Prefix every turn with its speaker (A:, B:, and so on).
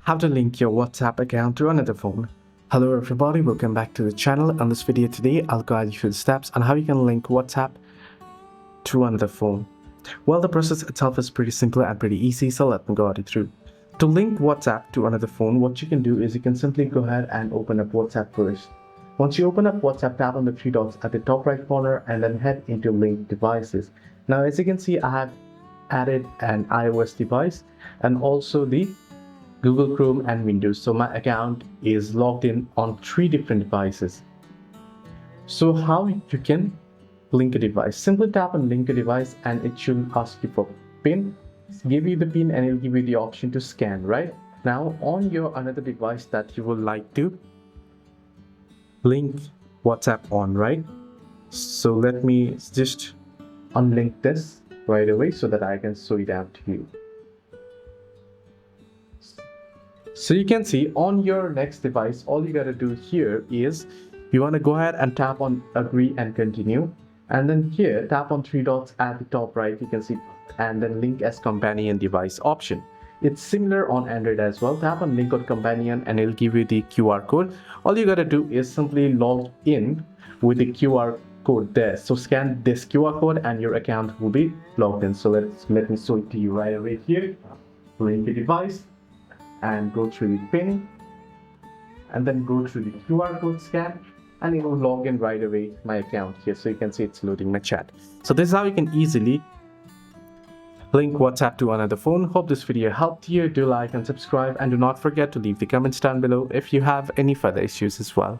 A: How to link your WhatsApp account to another phone. Hello everybody, welcome back to the channel. In this video today, I'll guide you through the steps on how you can link WhatsApp to another phone. Well, the process itself is pretty simple and pretty easy, so let me guide you through. To link WhatsApp to another phone, what you can do is you can simply go ahead and open up WhatsApp first. Once you open up WhatsApp, tap on the three dots at the top right corner and then head into link devices. Now, as you can see, I have added an iOS device and also the Google Chrome and Windows. So my account is logged in on 3 different devices. So how you can link a device? Simply tap on link a device and it should ask you for PIN. Give you the PIN and it'll give you the option to scan, right? Now on your another device that you would like to link WhatsApp on, right? So let me just unlink this right away so that I can show it out to you. So you can see on your next device, all you gotta do here is you want to go ahead and tap on agree and continue, and then here tap on 3 dots at the top right, you can see, and then link as companion device option. It's similar on Android as well. Tap on link on companion and it'll give you the QR code. All you gotta do is simply log in with the QR code there. So scan this QR code and your account will be logged in. So let me show it to you right away here. Link the device and go through the PIN and then go through the QR code scan and it will log in right away my account here. So you can see it's loading my chat. So this is how you can easily link WhatsApp to another phone. Hope this video helped you. Do like and subscribe and do not forget to leave the comments down below if you have any further issues as well.